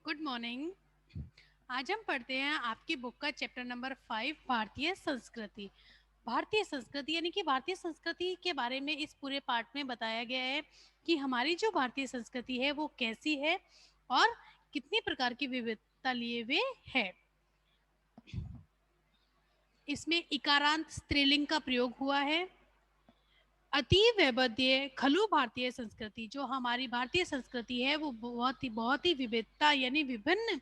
Good morning. आज हम पढ़ते हैं आपकी बुक का चैप्टर नंबर 5, भारतीय संस्कृति। भारतीय संस्कृति यानी कि भारतीय संस्कृति के बारे में इस पूरे पार्ट में बताया गया है कि हमारी जो भारतीय संस्कृति है वो कैसी है और कितनी प्रकार की विविधता लिए हुए है। इसमें इकारांत स्त्रीलिंग का प्रयोग हुआ है। अति वैविध्य खलु भारतीय संस्कृति, जो हमारी भारतीय संस्कृति है वो बहुत ही विविधता यानी विभिन्न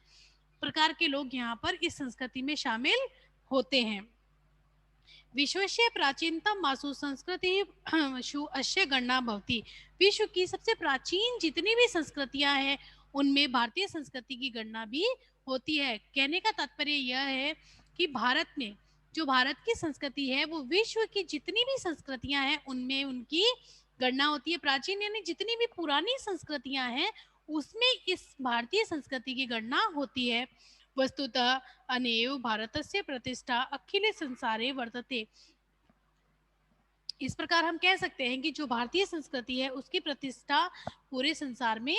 प्रकार के लोग यहाँ पर इस संस्कृति में शामिल होते हैं। विश्वस्य प्राचीनतम मासु संस्कृति अस्य गणना भवति। विश्व की सबसे प्राचीन जितनी भी संस्कृतियां हैं उनमें भारतीय संस्कृति की गणना भी होती है। कहने का तात्पर्य यह है कि भारत में जो भारत की संस्कृति है वो विश्व की जितनी भी संस्कृतियां हैं उनमें उनकी गणना होती है। प्राचीन यानी जितनी भी पुरानी संस्कृतियां हैं उसमें इस भारतीय संस्कृति की गणना होती है। वस्तुतः अनेव भारतस्य प्रतिष्ठा अखिले संसारे वर्तते। इस प्रकार हम कह सकते हैं कि जो भारतीय संस्कृति है उसकी प्रतिष्ठा पूरे संसार में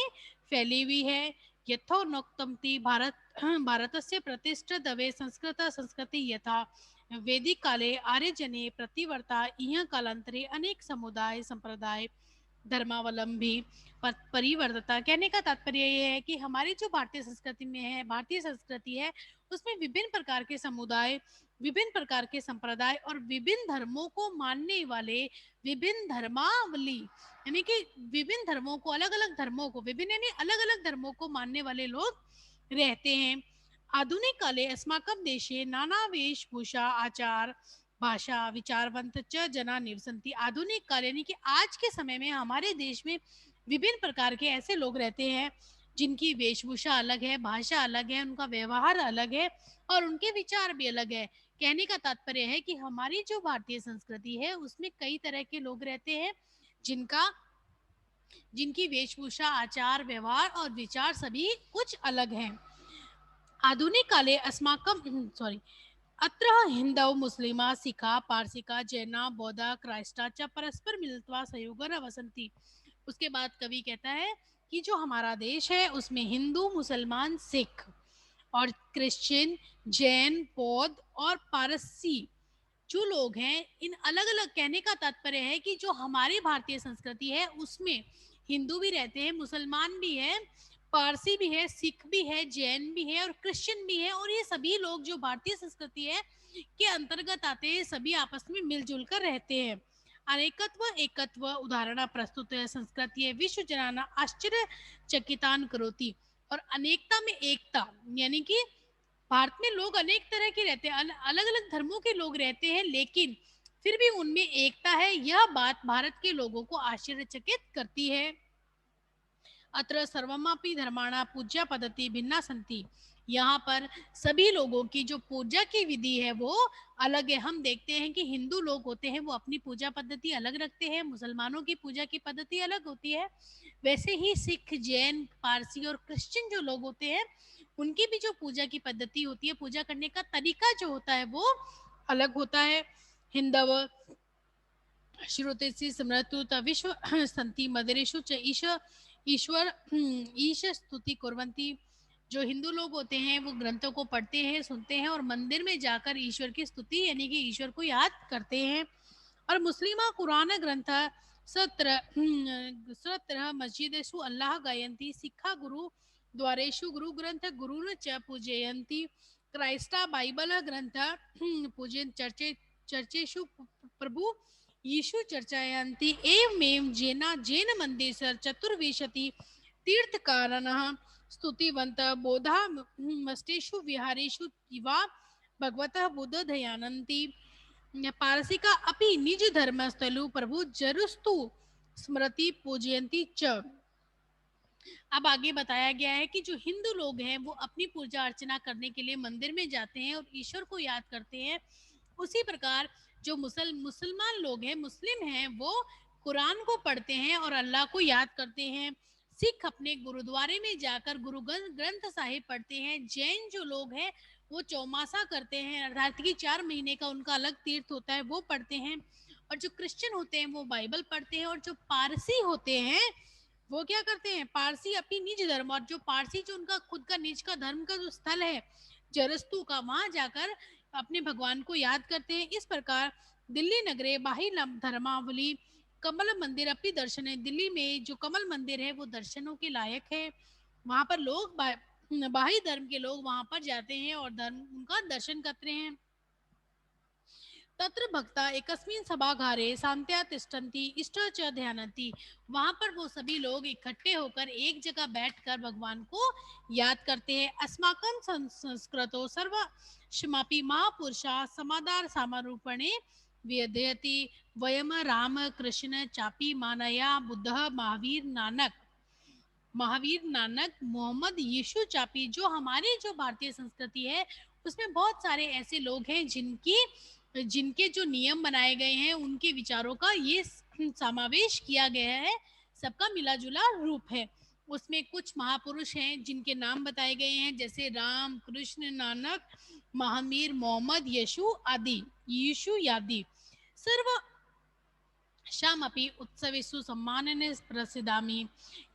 फैली हुई है। यथोक्तमति भारतस्य प्रतिष्ठितवे संस्कृत संस्कृति यथा वैदिक काले आर्यजने प्रतिवर्ता इह कालांतरे अनेक समुदाय संप्रदाय धर्मावलंबी परिवर्तता। कहने का तात्पर्य यह है कि हमारी जो भारतीय संस्कृति में है, भारतीय संस्कृति है, उसमें विभिन्न प्रकार के समुदाय, विभिन्न प्रकार के संप्रदाय और विभिन्न धर्मों को मानने वाले विभिन्न धर्मावली यानी कि विभिन्न धर्मों को अलग अलग धर्मों को विभिन्न यानी अलग अलग धर्मों को मानने वाले लोग रहते हैं। आधुनिक काले अस्माकं देशे नाना वेशभूषा आचार भाषा विचारवंत च जना निवसंती। आधुनिक काल यानी कि आज के समय में हमारे देश में विभिन्न प्रकार के ऐसे लोग रहते हैं जिनकी वेशभूषा अलग है, भाषा अलग है, उनका व्यवहार अलग है और उनके विचार भी अलग है। कहने का तात्पर्य है कि हमारी जो भारतीय संस्कृति है उसमें कई तरह के लोग रहते हैं जिनकी वेशभूषा आचार व्यवहार और विचार सभी कुछ अलग हैं। आधुनिक काले अस्माकं अत्र हिंदव मुस्लिमा सिखा पारसिका जैना बौद्धा क्राइस्टा च परस्पर मिलित्वा संयोगन वसंती। उसके बाद कवि कहता है कि जो हमारा देश है उसमें हिंदू मुसलमान सिख और क्रिश्चियन जैन बौद्ध और पारसी जो लोग हैं इन अलग अलग। कहने का तात्पर्य है कि जो हमारी भारतीय संस्कृति है उसमें हिंदू भी रहते हैं, मुसलमान भी है, पारसी भी है, सिख भी है, जैन भी है और क्रिश्चियन भी है और ये सभी लोग जो भारतीय संस्कृति है के अंतर्गत आते हैं, सभी आपस में मिलजुल कर रहते हैं। अनेकत्व एकत्व उदाहरण प्रस्तुत है संस्कृति विश्व जनाना आश्चर्यचकितान करोति। और अनेकता में एकता यानी कि भारत में लोग अनेक तरह के रहते हैं, अलग अलग धर्मों के लोग रहते हैं, लेकिन फिर भी उनमें एकता है। यह बात भारत के लोगों को आश्चर्यचकित करती है। अत्र सर्वमापि धर्माणा पूज्या पद्धति भिन्ना संति। यहाँ पर सभी लोगों की जो पूजा की विधि है वो अलग है। हम देखते हैं कि हिंदू लोग होते हैं वो अपनी पूजा पद्धति अलग रखते हैं, मुसलमानों की पूजा की पद्धति अलग होती है। वैसे ही सिख जैन पारसी और क्रिश्चियन जो लोग होते हैं उनकी भी जो पूजा की पद्धति होती है, पूजा करने का तरीका जो होता है वो अलग होता है। हिंदव श्रुतेसी स्मृतुत विश्व संति मदिरेशु च ईश्वर ईश स्तुति कुर्वन्ति। जो हिंदू लोग होते हैं वो ग्रंथों को पढ़ते हैं, सुनते हैं और मंदिर में जाकर ईश्वर की स्तुति यानी कि ईश्वर को याद करते हैं। और मुस्लिमा कुरान ग्रंथ सत्र मस्जिदेषु अल्लाह गायन्ति। सिक्खा गुरु द्वारेषु गुरु ग्रंथ गुरुन च पूजयन्ति। क्राइस्टा बाइबल ग्रंथ पूजन चर्चेषु प्रभु यीशु चर्चायन्ति। एवमेव जैन मंदिर चतुर्विंशति तीर्थकारणः स्तुतिवन्त बोधा मस्तेषु विहारेषु वा भगवतः बुद्ध दयानन्ति। पारसिका अपि निज धर्मस्थलु प्रभु जरुस्तु स्मृति पूजयन्ति च। अब आगे बताया गया है कि जो हिंदू लोग हैं वो अपनी पूजा अर्चना करने के लिए मंदिर में जाते हैं और ईश्वर को याद करते हैं। उसी प्रकार जो मुसलमान लोग हैं, मुस्लिम हैं, वो कुरान को पढ़ते हैं और अल्लाह को याद करते हैं। सिख अपने गुरुद्वारे में जाकर गुरु ग्रंथ साहिब पढ़ते हैं। जैन जो लोग हैं वो चौमासा करते हैं, अर्थात कि 4 महीने का उनका अलग तीर्थ होता है, वो पढ़ते हैं। और जो क्रिश्चियन होते हैं वो बाइबल पढ़ते हैं और जो पारसी होते हैं वो क्या करते हैं, पारसी अपनी निज धर्म, और जो पारसी जो उनका खुद का निज का धर्म का जो स्थल है जरस्तु का, वहां जाकर अपने भगवान को याद करते हैं। इस प्रकार दिल्ली नगरे बाही धर्मावली कमल मंदिर अपनी दर्शन है। दिल्ली में जो कमल मंदिर है वो दर्शनों के लायक है। वहां पर लोग बाही धर्म के लोग वहां पर जाते हैं और धर्म उनका दर्शन करते हैं। तत्र भक्ता एकस्मिन सभागारे शांत्या तिष्ठन्ति इष्ट च ध्यानन्ति। वहां पर वो सभी लोग इकट्ठे होकर एक जगह बैठकर भगवान को याद करते हैं। अस्माकं संस्कृतो सर्वस्मापि महापुरुषा समादार समारूपणे व्यदयति। वयम राम कृष्ण चापि मानया बुद्ध महावीर नानक मोहम्मद यीशु चापी। जो हमारे जो भारतीय संस्कृति है उसमें बहुत सारे ऐसे लोग हैं जिनकी जिनके जो नियम बनाए गए हैं उनके विचारों का ये समावेश किया गया है, सबका मिला जुला रूप है। उसमें कुछ महापुरुष हैं जिनके नाम बताए गए हैं, जैसे राम कृष्ण नानक महावीर मोहम्मद यीशु आदि सर्व शामपि उत्सवेषु सम्मानने प्रसिद्धामि।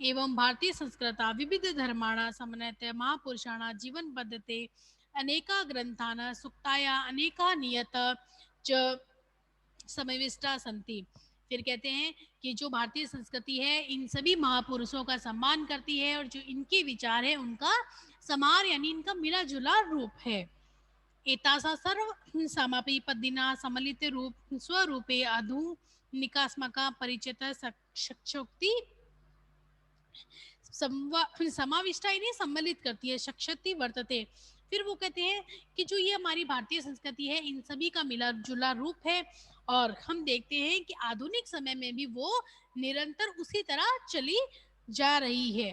एवं भारतीय संस्कृता विविध धर्माणा समन्वयते महापुरुषाणा जीवन पद्धते अनेका ग्रंथान सुक्ताया अनेका नियत च समाविष्टा संति। फिर कहते हैं कि जो भारतीय संस्कृति है इन सभी महापुरुषों का सम्मान करती है, और जो इनके विचार है उनका समार यानी इनका मिला जुला रूप है। एतासा सर्व समापि पद्दिना सम्मिलित रूप स्वरूपे आधुनिकात्मका परिचित शक्शोक्ति समाविष्टा इन्हें सम्मिलित करती है, शक्ति वर्तते। फिर वो कहते हैं कि जो ये हमारी भारतीय संस्कृति है इन सभी का मिला जुला रूप है, और हम देखते हैं कि आधुनिक समय में भी वो निरंतर उसी तरह चली जा रही है।